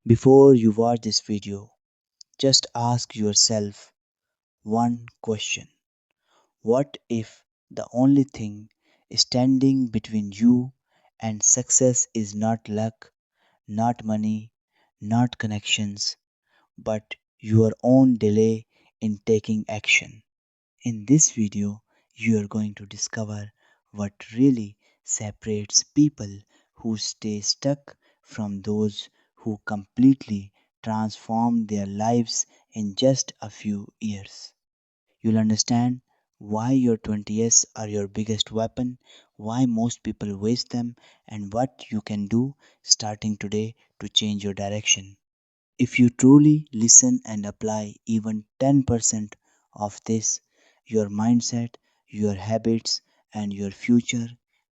Before you watch this video, just ask yourself one question. What if the only thing standing between you and success is not luck, not money, not connections, but your own delay in taking action? In this video, you are going to discover what really separates people who stay stuck from those who completely transform their lives in just a few years. You'll understand why your 20s are your biggest weapon, why most people waste them, and what you can do starting today to change your direction. If you truly listen and apply even 10% of this, your mindset, your habits, and your future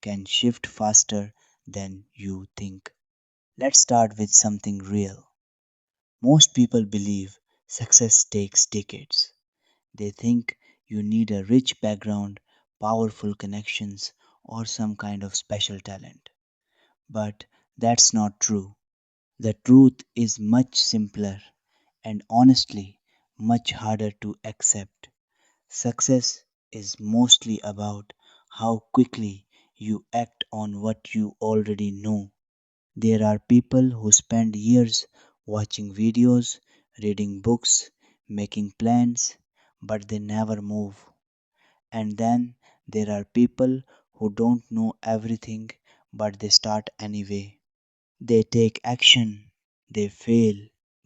can shift faster than you think. Let's start with something real. Most people believe success takes decades. They think you need a rich background, powerful connections, or some kind of special talent. But that's not true. The truth is much simpler and honestly much harder to accept. Success is mostly about how quickly you act on what you already know. There are people who spend years watching videos, reading books, making plans, but they never move. And then there are people who don't know everything but they start anyway. They take action, they fail,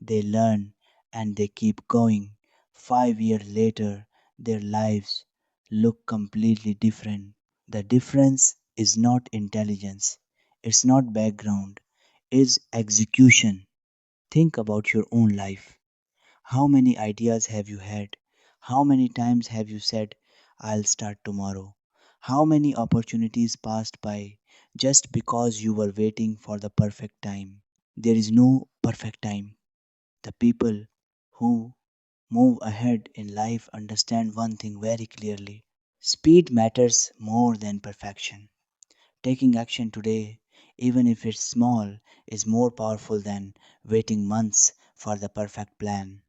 they learn, and they keep going. 5 years later, their lives look completely different. The difference is not intelligence, it's not background, it's execution. Think about your own life. How many ideas have you had? How many times have you said, I'll start tomorrow? How many opportunities passed by just because you were waiting for the perfect time? There is no perfect time. The people who move ahead in life understand one thing very clearly. Speed matters more than perfection. Taking action today, even if it's small, is more powerful than waiting months for the perfect plan.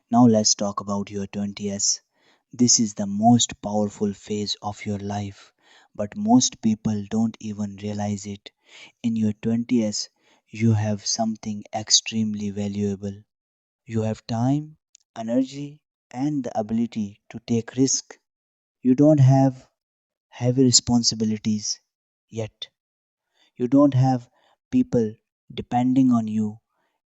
Now let's talk about your 20s. This is the most powerful phase of your life, but most people don't even realize it. In your 20s, you have something extremely valuable. You have time, energy, and the ability to take risk. You don't have heavy responsibilities yet. You don't have people depending on you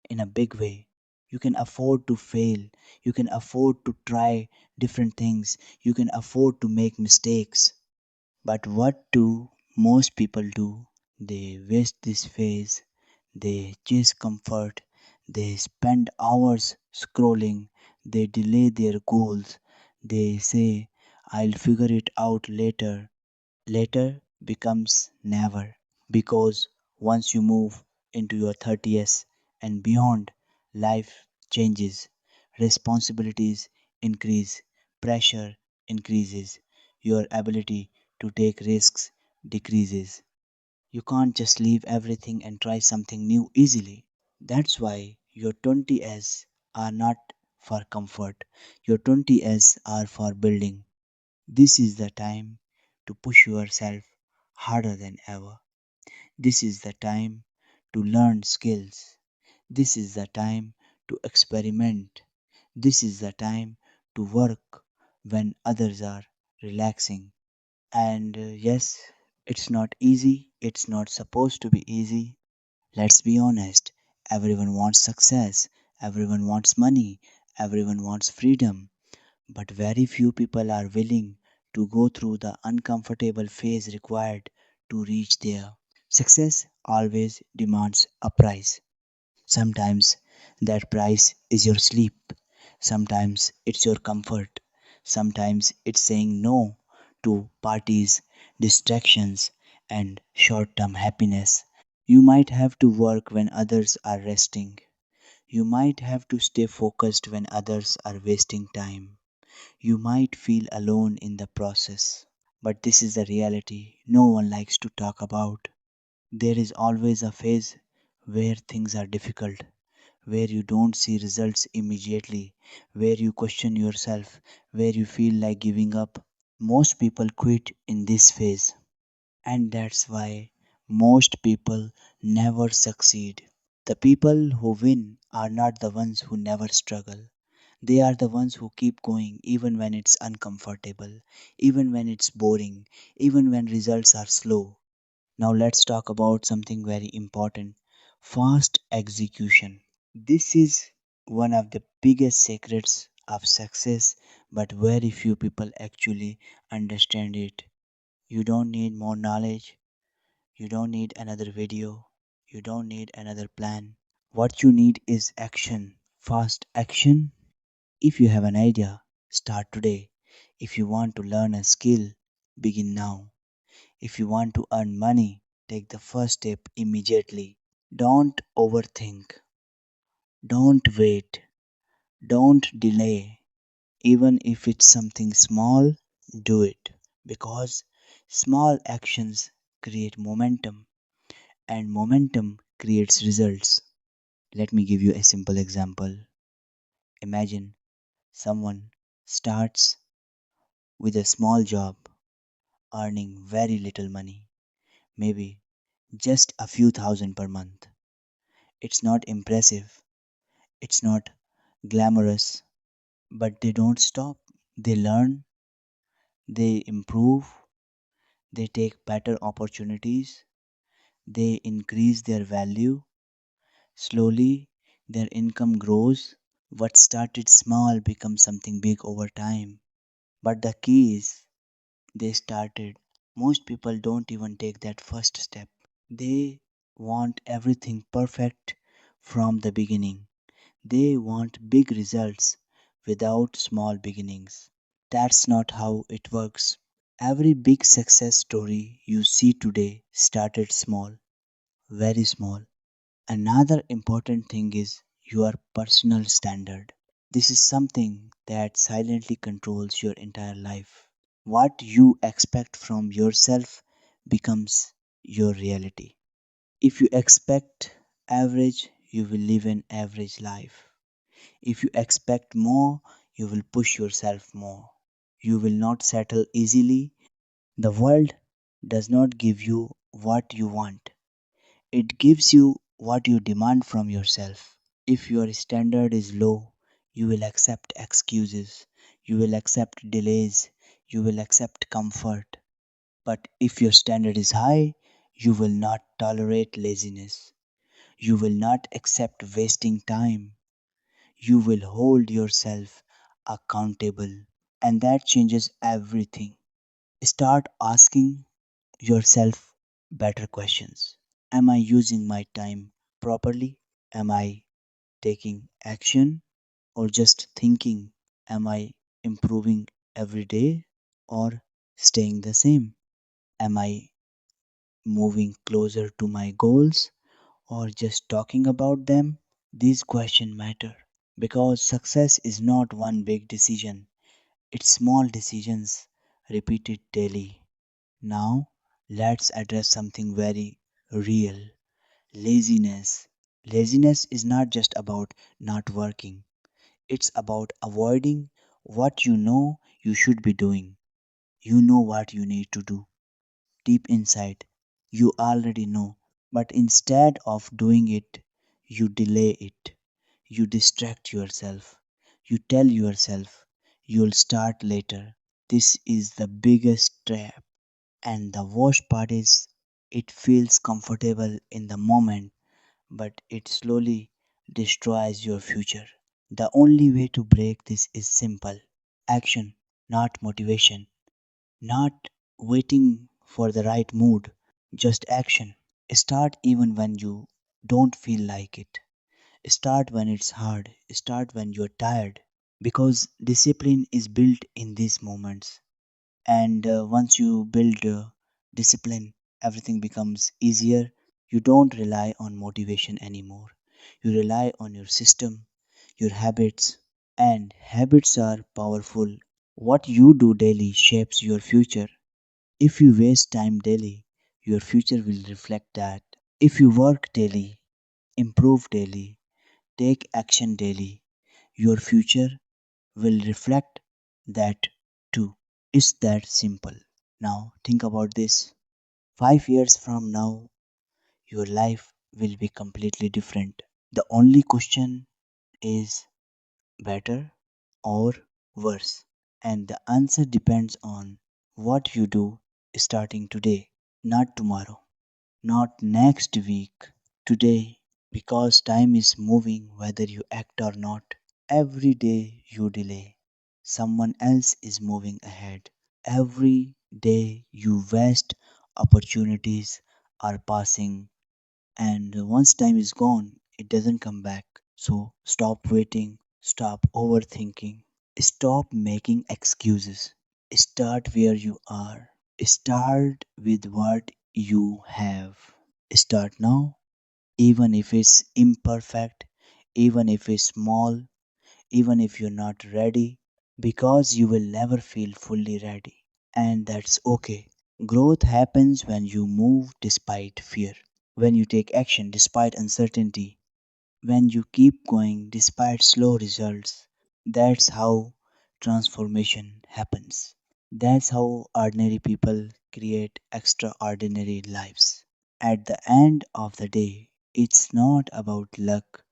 in a big way. You can afford to fail. You can afford to try different things. You can afford to make mistakes. But what do most people do? They waste this phase. They chase comfort. They spend hours scrolling. They delay their goals. They say, I'll figure it out later. Later becomes never. Because once you move into your 30s and beyond, life changes, responsibilities increase, pressure increases, your ability to take risks decreases. You can't just leave everything and try something new easily. That's why your 20s are not for comfort, your 20s are for building. This is the time to push yourself harder than ever. This is the time to learn skills. This is the time to experiment. This is the time to work when others are relaxing. And yes, it's not easy. It's not supposed to be easy. Let's be honest. Everyone wants success. Everyone wants money. Everyone wants freedom. But very few people are willing to go through the uncomfortable phase required to reach there. Success always demands a price. Sometimes that price is your sleep. Sometimes it's your comfort. Sometimes it's saying no to parties, distractions, and short term happiness. You might have to work when others are resting. You might have to stay focused when others are wasting time. You might feel alone in the process. But this is the reality no one likes to talk about. There is always a phase where things are difficult, where you don't see results immediately, where you question yourself, where you feel like giving up. Most people quit in this phase, and that's why most people never succeed. The people who win are not the ones who never struggle. They are the ones who keep going even when it's uncomfortable, even when it's boring, even when results are slow. Now let's talk about something very important: fast execution. This is one of the biggest secrets of success, but very few people actually understand it. You don't need more knowledge, you don't need another video, you don't need another plan. What you need is action, fast action. If you have an idea, start today. If you want to learn a skill, begin now. If you want to earn money, take the first step immediately. Don't overthink, don't wait, don't delay. Even if it's something small, do it. Because small actions create momentum, and momentum creates results. Let me give you a simple example. Imagine someone starts with a small job, earning very little money, maybe just a few thousand per month. It's not impressive, it's not glamorous, but they don't stop. They learn, they improve, they take better opportunities, they increase their value. Slowly, their income grows. What started small becomes something big over time. But the key is they started. Most people don't even take that first step. They want everything perfect from the beginning. They want big results without small beginnings. That's not how it works. Every big success story you see today started small, very small. Another important thing is your personal standard. This is something that silently controls your entire life. What you expect from yourself becomes your reality. If you expect average, you will live an average life. If you expect more, you will push yourself more. You will not settle easily. The world does not give you what you want, it gives you what you demand from yourself. If your standard is low, you will accept excuses, you will accept delays, you will accept comfort. But if your standard is high, you will not tolerate laziness. You will not accept wasting time. You will hold yourself accountable. And that changes everything. Start asking yourself better questions. Am I using my time properly? Am I taking action or just thinking? Am I improving every day or staying the same? Am I moving closer to my goals or just talking about them? These questions matter because success is not one big decision, it's small decisions repeated daily. Now, let's address something very real: laziness. Laziness is not just about not working, it's about avoiding what you know you should be doing. You know what you need to do deep inside. You already know. But instead of doing it, you delay it. You distract yourself. You tell yourself you'll start later. This is the biggest trap. And the worst part is, it feels comfortable in the moment, but it slowly destroys your future. The only way to break this is simple: action, not motivation, not waiting for the right mood, just action. Start even when you don't feel like it. Start when it's hard. Start when you're tired. Because discipline is built in these moments. And once you build discipline, everything becomes easier. You don't rely on motivation anymore. You rely on your system, your habits, and habits are powerful. What you do daily shapes your future. If you waste time daily, your future will reflect that. If you work daily, improve daily, Take action daily. Your future will reflect that too. It's that simple. Now, think about this. 5 years from now, your life will be completely different. The only question is better or worse? And the answer depends on what you do starting today, not tomorrow, not next week, today, because time is moving whether you act or not. Every day you delay, someone else is moving ahead. Every day you waste, opportunities are passing, and once time is gone, it doesn't come back. So stop waiting, stop overthinking, stop making excuses. Start where you are. Start with what you have. Start now, even if it's imperfect, even if it's small, even if you're not ready, because you will never feel fully ready. And that's okay. Growth happens when you move despite fear, when you take action despite uncertainty, when you keep going despite slow results. That's how transformation happens. That's how ordinary people create extraordinary lives. At the end of the day, it's not about luck,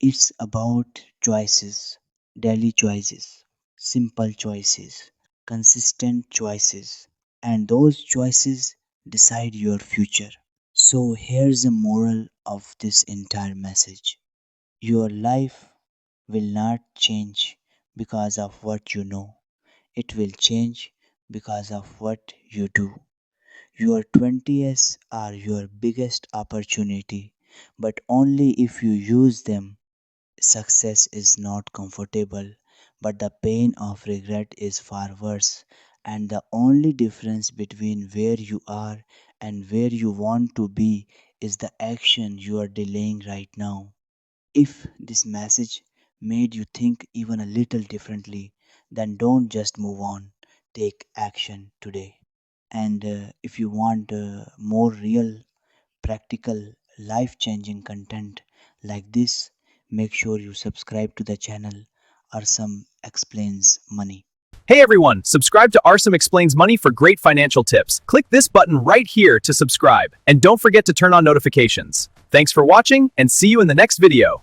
it's about choices, daily choices, simple choices, consistent choices, and those choices decide your future. So here's the moral of this entire message. Your life will not change because of what you know. It will change because of what you do. Your 20s are your biggest opportunity, but only if you use them. Success is not comfortable, but the pain of regret is far worse. And the only difference between where you are and where you want to be is the action you are delaying right now. If this message made you think even a little differently, then don't just move on. Take action today. And if you want more real, practical, life changing content like this, make sure you subscribe to the channel. Arsam Explains Money. Hey everyone, subscribe to Arsam Explains Money for great financial tips. Click this button right here to subscribe. And don't forget to turn on notifications. Thanks for watching and see you in the next video.